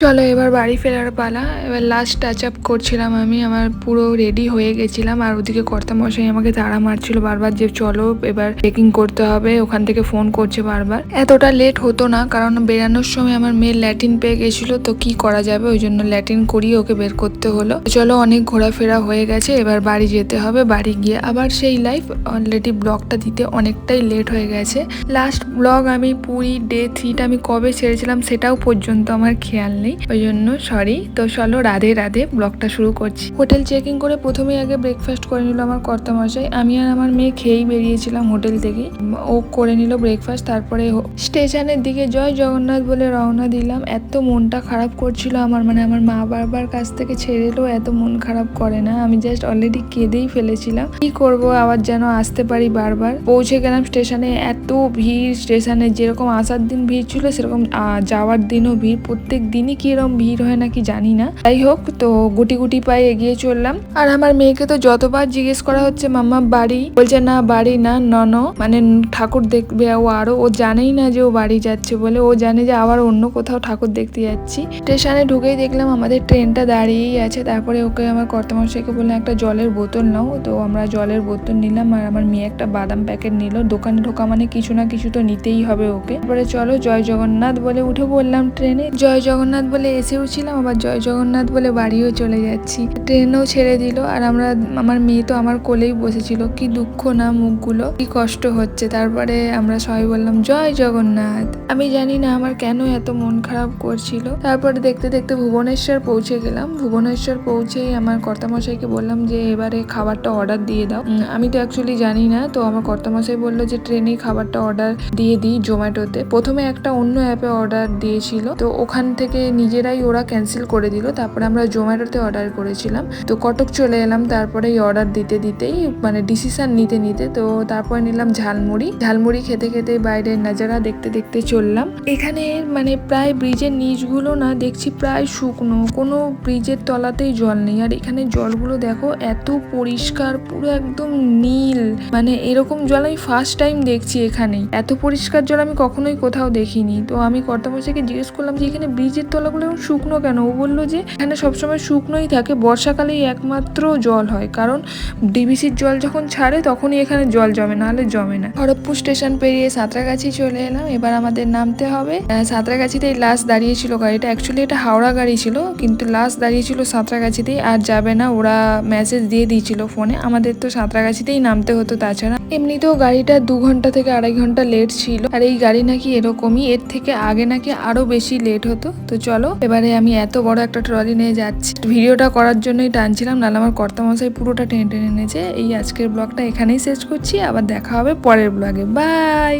চলো এবার বাড়ি ফেরার পালা। এবার লাস্ট টাচ আপ করছিলাম, আমি আমার পুরো রেডি হয়ে গেছিলাম। আর ওদিকে কর্তামশাই আমাকে তাড়া মারছিল বারবার যে চলো এবার চেকিং করতে হবে, ওখান থেকে ফোন করছে বারবার। এতটা লেট হতো না, কারণ বেরানোর সময় আমার মেয়ের ল্যাটিন পেয়ে গেছিলো, তো কি করা যাবে, ওই জন্য ল্যাটিন করিয়ে ওকে বের করতে হলো। চলো অনেক ঘোরাফেরা হয়ে গেছে, এবার বাড়ি যেতে হবে। বাড়ি গিয়ে আবার সেই লাইফ। অলরেডি ব্লগটা দিতে অনেকটাই লেট হয়ে গেছে। লাস্ট ব্লগ আমি পুরী ডে 3টা আমি কবে ছেড়েছিলাম সেটাও পর্যন্ত আমার খেয়াল নেই, ওই জন্য সরি। তো চলো রাধে রাধে ব্লগটা শুরু করছি। হোটেল চেকিং করে প্রথমে আগে ব্রেকফাস্ট করে নিল আমার কর্তামশাই। আমি আর আমার মেয়ে খেয়েই বেরিয়েছিলাম হোটেল থেকে। ও করে নিল ব্রেকফাস্ট, তারপরে স্টেশনের দিকে জয় জগন্নাথ বলে রওনা দিলাম। এত মনটা খারাপ করছিল আমার, মানে আমার মা বারবার কাছ থেকে ছেড়ে এলেও এত মন খারাপ করে না। আমি জাস্ট অলরেডি কেঁদেই ফেলেছিলাম। কি করব, আবার যেন আসতে পারি বারবার। পৌঁছে গেলাম স্টেশনে, এত ভিড় স্টেশনে। যেরকম আসার দিন ভিড় ছিল সেরকম যাওয়ার দিনও ভিড়। প্রত্যেক দিনই কি এরকম ভিড় হয় নাকি জানি না। যাই হোক, তো গুটি গুটি পায়ে এগিয়ে চললাম। আর আমার মেয়েকে তো যতবার জিজ্ঞেস করা হচ্ছে মাম্মা বাড়ি, বলছে না বাড়ি না, নন মানে ঠাকুর দেখবে। ও জানেই না যে ও বাড়ি যাচ্ছে বলে, ও জানে যে আবার অন্য কোথাও ঠাকুর দেখতে যাচ্ছি। স্টেশনে ঢুকেই দেখলাম আমাদের ট্রেনটা দাঁড়িয়েই আছে। তারপরে ওকে আমার কর্তামশাইকে বললাম একটা জলের বোতল নাও, তো আমরা জলের বোতল নিলাম। আর আমার মেয়ে একটা বাদাম প্যাকেট নিল। দোকানে ঢোকা মানে কিছু না কিছু তো নিতেই হবে ওকে। তারপরে চলো জয় জগন্নাথ বলে উঠে পড়লাম ট্রেনে। জয় জগন্নাথ বলে এসেও ছিলাম, আবার জয় জগন্নাথ বলে বাড়িও চলে যাচ্ছি। ট্রেনও ছেড়ে দিল, আর আমার মেয়ে তো আমার কোলেই বসেছিল। কি দুঃখ না মুখগুলো, কি কষ্ট হচ্ছে। তারপরে আমরা সবাই বললাম জয় জগন্নাথ। আমি জানি না আমার কেন এত মন খারাপ করছিল। তারপরে দেখতে দেখতে ভুবনেশ্বর পৌঁছে গেলাম। ভুবনেশ্বর পৌঁছেই আমার কর্তামশাইকে বললাম যে এবারে খাবারটা অর্ডার দিয়ে দাও। আমি তো অ্যাকচুয়ালি জানি না, তো আমার কর্তামশাই বললো যে ট্রেনেই খাবারটা অর্ডার দিয়ে দিই জোম্যাটোতে। প্রথমে একটা অন্য অ্যাপে অর্ডার দিয়েছিল, তো ওখান থেকে নিজেরাই ওরা ক্যান্সেল করে দিল। তারপরে আমরা জোম্যাটোতে অর্ডার করেছিলাম। তো কটক চলে এলাম। তারপরে এই অর্ডার দিতেই মানে ডিসিশন নিতে তো তারপরে নিলাম ঝালমুড়ি খেতে খেতে বাইরের নাজারা দেখতে দেখতে চললাম। এখানে মানে প্রায় ব্রিজের নিচগুলো না দেখছি প্রায় শুকনো, কোনো ব্রিজের তলাতেই জল নেই। আর এখানে জলগুলো দেখো এত পরিষ্কার, পুরো একদম নীল। মানে এরকম জল আমি ফার্স্ট টাইম দেখছি এখানেই। এত পরিষ্কার জল আমি কখনোই কোথাও দেখিনি। তো আমি কর্তামশাইকে জিজ্ঞেস করলাম যে এখানে ব্রিজের তলাগুলো শুকনো কেন। ও বললো যে এখানে সবসময় শুকনোই থাকে, বর্ষাকালেই একমাত্র জল হয়, কারণ ডিবিসির জল যখন ছাড়ে তখনই এখানে জল জমে, নাহলে জমে না। খড়গপুর স্টেশন পেরিয়ে সাঁতরাগাছি চলে এলাম। এবার আমাদের নামতে হবে। সাঁতরাগাছিতেই লাস্ট দাঁড়িয়েছিল গাড়িটা। অ্যাকচুয়ালি এটা হাওড়া গাড়ি ছিল, কিন্তু লাস্ট দাঁড়িয়েছিল সাঁতরাগাছিতেই। আর যাবে না, ওরা মেসেজ দিয়ে দিয়েছিল ফোনে। আমাদের তো সাঁতরাগাছিতেই নামতে হতো। তাছাড়া এমনিতেও গাড়িটা 2 ঘন্টা থেকে 2.5 ঘন্টা লেট ছিল। আর এই গাড়ি নাকি এরকমই, এর থেকে আগে নাকি আরো বেশি লেট হতো। তো চলো এবারে আমি এত বড় একটা ট্রলি নিয়ে যাচ্ছি। ভিডিওটা করার জন্যই টানছিলাম, নাহলে আমার কর্তামশাই পুরোটা টেনে টেনে এনেছে। এই আজকের ব্লগটা এখানেই শেষ করছি, আবার দেখা হবে পরের ব্লগে। বাই।